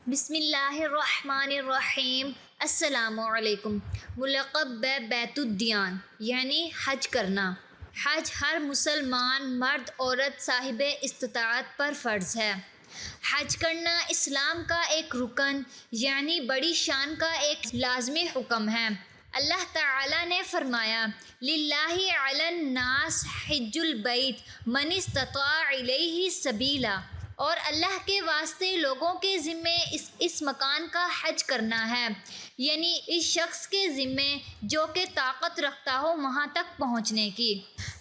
بسم اللہ الرحمن الرحیم۔ السلام علیکم۔ ملقب بیت الدیان یعنی حج کرنا۔ حج ہر مسلمان مرد عورت صاحب استطاعت پر فرض ہے۔ حج کرنا اسلام کا ایک رکن یعنی بڑی شان کا ایک لازمی حکم ہے۔ اللہ تعالیٰ نے فرمایا للہ علی الناس حج البیت من استطاع الیہ سبیلا، اور اللہ کے واسطے لوگوں کے ذمے اس مکان کا حج کرنا ہے، یعنی اس شخص کے ذمے جو کہ طاقت رکھتا ہو وہاں تک پہنچنے کی۔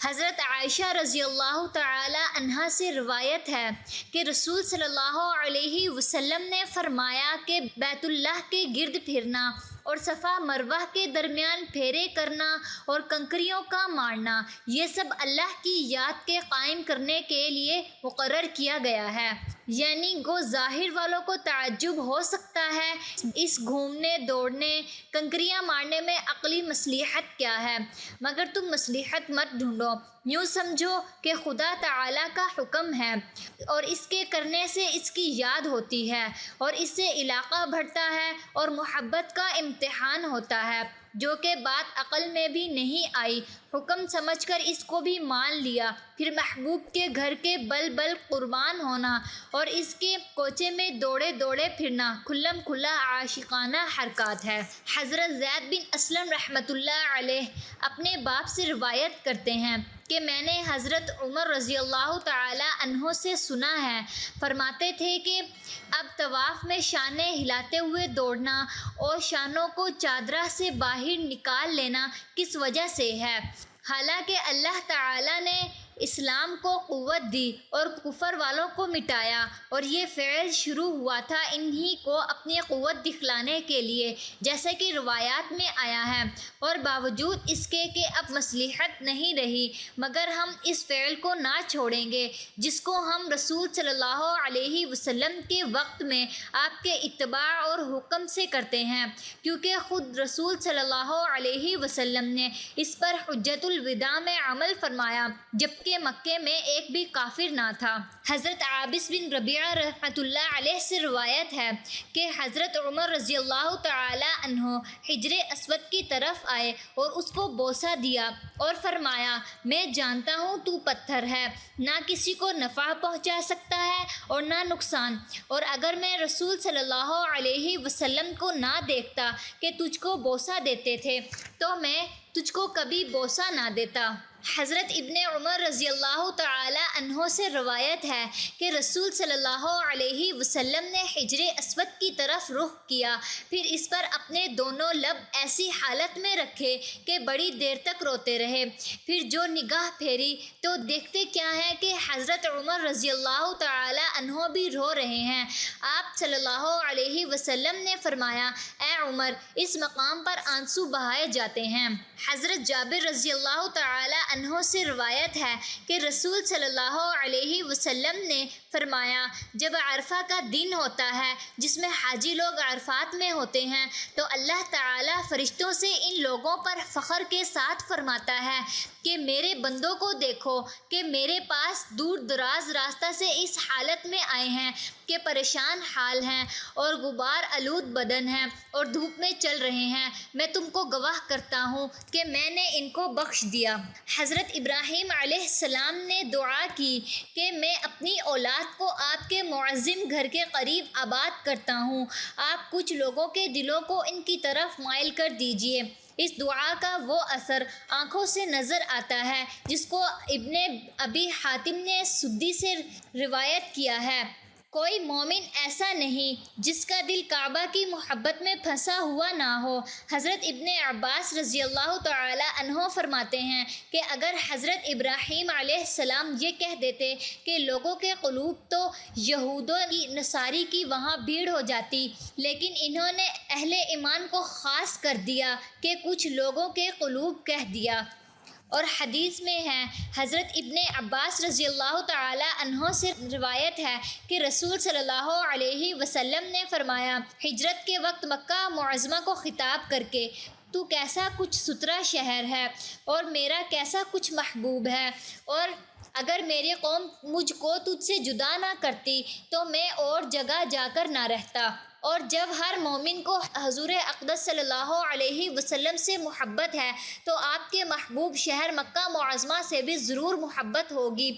حضرت عائشہ رضی اللہ تعالی عنہا سے روایت ہے کہ رسول صلی اللہ علیہ وسلم نے فرمایا کہ بیت اللہ کے گرد پھرنا اور صفا مروہ کے درمیان پھیرے کرنا اور کنکریوں کا مارنا، یہ سب اللہ کی یاد کے قائم کرنے کے لیے مقرر کیا گیا ہے۔ یعنی گو ظاہر والوں کو تعجب ہو سکتا ہے اس گھومنے دوڑنے کنکریاں مارنے میں عقلی مصلحت کیا ہے، مگر تم مصلحت مت ڈھونڈو، یوں سمجھو کہ خدا تعالیٰ کا حکم ہے اور اس کے کرنے سے اس کی یاد ہوتی ہے اور اس سے علاقہ بڑھتا ہے اور محبت کا امتحان ہوتا ہے، جو کہ بات عقل میں بھی نہیں آئی، حکم سمجھ کر اس کو بھی مان لیا، پھر محبوب کے گھر کے بل قربان ہونا اور اس کے کوچے میں دوڑے دوڑے پھرنا کھلم کھلا عاشقانہ حرکات ہے۔ حضرت زید بن اسلم رحمۃ اللہ علیہ اپنے باپ سے روایت کرتے ہیں کہ میں نے حضرت عمر رضی اللہ تعالی عنہ سے سنا ہے، فرماتے تھے کہ اب طواف میں شانیں ہلاتے ہوئے دوڑنا اور شانوں کو چادرہ سے باہر نکال لینا کس وجہ سے ہے؟ حالانکہ اللہ تعالیٰ نے اسلام کو قوت دی اور کفر والوں کو مٹایا، اور یہ فعل شروع ہوا تھا انہی کو اپنی قوت دکھلانے کے لیے، جیسا کہ روایات میں آیا ہے، اور باوجود اس کے کہ اب مصلحت نہیں رہی مگر ہم اس فعل کو نہ چھوڑیں گے جس کو ہم رسول صلی اللہ علیہ وسلم کے وقت میں آپ کے اتباع اور حکم سے کرتے ہیں، کیونکہ خود رسول صلی اللہ علیہ وسلم نے اس پر حجۃ الوداع میں عمل فرمایا جبکہ مکے میں ایک بھی کافر نہ تھا۔ حضرت عابس بن ربیعہ رحمۃ اللہ علیہ سے روایت ہے کہ حضرت عمر رضی اللہ تعالی عنہ حجر اسود کی طرف آئے اور اس کو بوسہ دیا اور فرمایا میں جانتا ہوں تو پتھر ہے، نہ کسی کو نفع پہنچا سکتا ہے اور نہ نقصان، اور اگر میں رسول صلی اللہ علیہ وسلم کو نہ دیکھتا کہ تجھ کو بوسہ دیتے تھے تو میں تجھ کو کبھی بوسہ نہ دیتا۔ حضرت ابن عمر رضی اللہ تعالی عنہ سے روایت ہے کہ رسول صلی اللہ علیہ وسلم نے حجر اسود کی طرف رخ کیا، پھر اس پر اپنے دونوں لب ایسی حالت میں رکھے کہ بڑی دیر تک روتے رہے، پھر جو نگاہ پھیری تو دیکھتے کیا ہے کہ حضرت عمر رضی اللہ تعالی عنہ بھی رو رہے ہیں۔ آپ صلی اللہ علیہ وسلم نے فرمایا اے عمر، اس مقام پر آنسو بہائے جاتے ہیں۔ حضرت جابر رضی اللہ تعالی عنہ سے روایت ہے کہ رسول صلی اللہ علیہ وسلم نے فرمایا جب عرفہ کا دن ہوتا ہے جس میں حاجی لوگ عرفات میں ہوتے ہیں تو اللہ تعالیٰ فرشتوں سے ان لوگوں پر فخر کے ساتھ فرماتا ہے کہ میرے بندوں کو دیکھو کہ میرے پاس دور دراز راستہ سے اس حالت میں آئے ہیں کہ پریشان حال ہیں اور غبار آلود بدن ہیں اور دھوپ میں چل رہے ہیں، میں تم کو گواہ کرتا ہوں کہ میں نے ان کو بخش دیا۔ حضرت ابراہیم علیہ السلام نے دعا کی کہ میں اپنی اولاد کو آپ کے معظم گھر کے قریب آباد کرتا ہوں، آپ کچھ لوگوں کے دلوں کو ان کی طرف مائل کر دیجیے۔ اس دعا کا وہ اثر آنکھوں سے نظر آتا ہے جس کو ابن ابی حاتم نے سدی سے روایت کیا ہے، کوئی مومن ایسا نہیں جس کا دل کعبہ کی محبت میں پھنسا ہوا نہ ہو۔ حضرت ابن عباس رضی اللہ تعالی عنہ فرماتے ہیں کہ اگر حضرت ابراہیم علیہ السلام یہ کہہ دیتے کہ لوگوں کے قلوب تو یہود و نصاری کی وہاں بھیڑ ہو جاتی، لیکن انہوں نے اہل ایمان کو خاص کر دیا کہ کچھ لوگوں کے قلوب کہہ دیا۔ اور حدیث میں ہے حضرت ابن عباس رضی اللہ تعالی عنہ سے روایت ہے کہ رسول صلی اللہ علیہ وسلم نے فرمایا ہجرت کے وقت مکہ معظمہ کو خطاب کر کے تو کیسا کچھ ستھرا شہر ہے اور میرا کیسا کچھ محبوب ہے، اور اگر میری قوم مجھ کو تجھ سے جدا نہ کرتی تو میں اور جگہ جا کر نہ رہتا۔ اور جب ہر مومن کو حضور اقدس صلی اللہ علیہ وسلم سے محبت ہے تو آپ کے محبوب شہر مکہ معظمہ سے بھی ضرور محبت ہوگی۔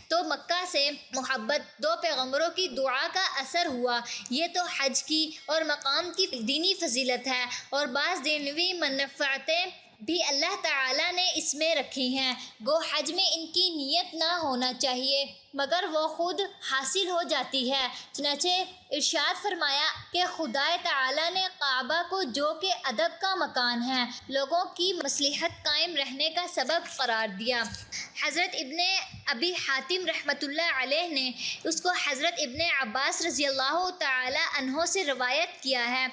تو مکہ سے محبت دو پیغمبروں کی دعا کا اثر ہوا۔ یہ تو حج کی اور مقام کی دینی فضیلت ہے، اور بعض دنیوی منفعتیں بھی اللہ تعالیٰ نے اس میں رکھی ہیں۔ گو حج میں ان کی نیت نہ ہونا چاہیے مگر وہ خود حاصل ہو جاتی ہے۔ چنانچہ ارشاد فرمایا کہ خدا تعالیٰ نے کعبہ کو، جو کہ ادب کا مکان ہے، لوگوں کی مصلحت قائم رہنے کا سبب قرار دیا۔ حضرت ابن ابی حاتم رحمۃ اللہ علیہ نے اس کو حضرت ابن عباس رضی اللہ تعالی عنہ سے روایت کیا ہے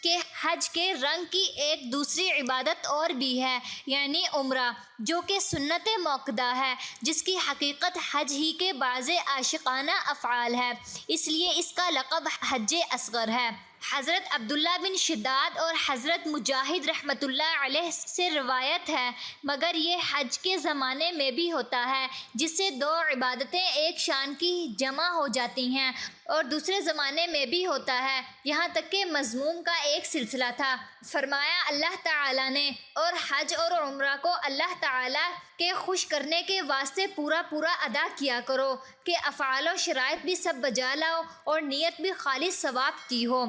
کہ حج کے رنگ کی ایک دوسری عبادت اور بھی ہے، یعنی عمرہ، جو کہ سنت موقدہ ہے، جس کی حقیقت حج ہی کے بعض عاشقانہ افعال ہے، اس لیے اس کا لقب حج اصغر ہے۔ حضرت عبداللہ بن شداد اور حضرت مجاہد رحمۃ اللہ علیہ سے روایت ہے، مگر یہ حج کے زمانے میں بھی ہوتا ہے، جس سے دو عبادتیں ایک شان کی جمع ہو جاتی ہیں، اور دوسرے زمانے میں بھی ہوتا ہے، یہاں تک کہ مضموم کا ایک سلسلہ تھا۔ فرمایا اللہ تعالیٰ نے، اور حج اور عمرہ کو اللہ تعالیٰ کے خوش کرنے کے واسطے پورا ادا کیا کرو کہ افعال و شرائط بھی سب بجا لاؤ اور نیت بھی خالص ثواب کی ہو۔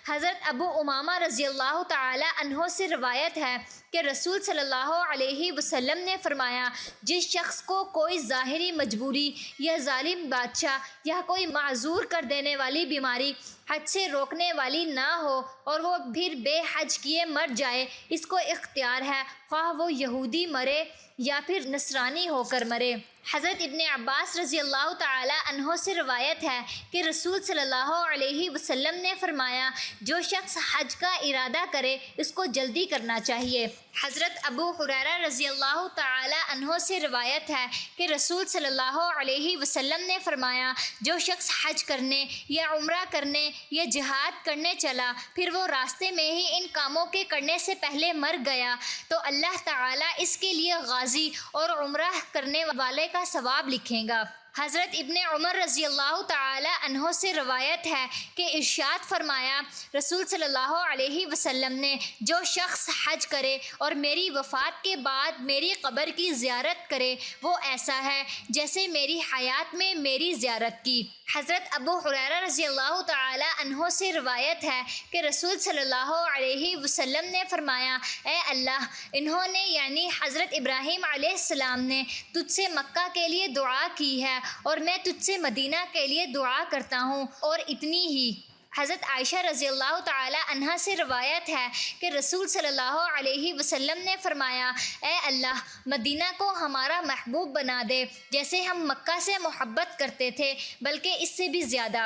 حضرت ابو امامہ رضی اللہ تعالی عنہ سے روایت ہے کہ رسول صلی اللہ علیہ وسلم نے فرمایا، جس شخص کو کوئی ظاہری مجبوری یا ظالم بادشاہ یا کوئی معذور کر دینے والی بیماری حج سے روکنے والی نہ ہو اور وہ پھر بے حج کیے مر جائے، اس کو اختیار ہے، خواہ وہ یہودی مرے یا پھر نصرانی ہو کر مرے۔ حضرت ابن عباس رضی اللہ تعالی عنہ سے روایت ہے کہ رسول صلی اللہ علیہ وسلم نے فرمایا، جو شخص حج کا ارادہ کرے اس کو جلدی کرنا چاہیے۔ حضرت ابو ہریرہ رضی اللہ تعالی عنہ سے روایت ہے کہ رسول صلی اللہ علیہ وسلم نے فرمایا، جو شخص حج کرنے یا عمرہ کرنے یا جہاد کرنے چلا، پھر وہ راستے میں ہی ان کاموں کے کرنے سے پہلے مر گیا، تو اللہ تعالیٰ اس کے لیے غازی اور عمرہ کرنے والے کا ثواب لکھیں گا۔ حضرت ابن عمر رضی اللہ تعالی عنہ سے روایت ہے کہ ارشاد فرمایا، رسول صلی اللہ علیہ وسلم نے، جو شخص حج کرے اور میری وفات کے بعد میری قبر کی زیارت کرے، وہ ایسا ہے جیسے میری حیات میں میری زیارت کی۔ حضرت ابو ہریرہ رضی اللہ تعالی عنہ سے روایت ہے کہ رسول صلی اللہ علیہ وسلم نے فرمایا، اے اللہ، انہوں نے یعنی حضرت ابراہیم علیہ السلام نے تجھ سے مکہ کے لیے دعا کی ہے، اور میں تجھ سے مدینہ کے لیے دعا کرتا ہوں، اور اتنی ہی۔ حضرت عائشہ رضی اللہ تعالی عنہا سے روایت ہے کہ رسول صلی اللہ علیہ وسلم نے فرمایا، اے اللہ، مدینہ کو ہمارا محبوب بنا دے، جیسے ہم مکہ سے محبت کرتے تھے، بلکہ اس سے بھی زیادہ۔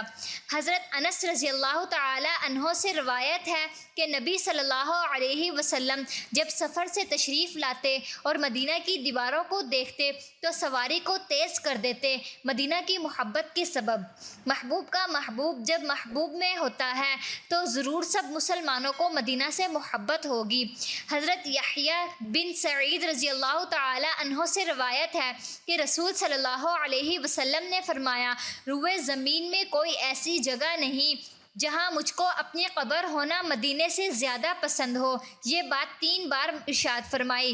حضرت انس رضی اللہ تعالی عنہ سے روایت ہے کہ نبی صلی اللہ علیہ وسلم جب سفر سے تشریف لاتے اور مدینہ کی دیواروں کو دیکھتے تو سواری کو تیز کر دیتے، مدینہ کی محبت کے سبب۔ محبوب کا محبوب جب محبوب میں ہوتا ہے تو ضرور سب مسلمانوں کو مدینہ سے محبت ہوگی۔ حضرت یحییٰ بن سعید رضی اللہ تعالی عنہ سے روایت ہے کہ رسول صلی اللہ علیہ وسلم نے فرمایا، روئے زمین میں کوئی ایسی جگہ نہیں جہاں مجھ کو اپنی قبر ہونا مدینے سے زیادہ پسند ہو۔ یہ بات 3 بار ارشاد فرمائی۔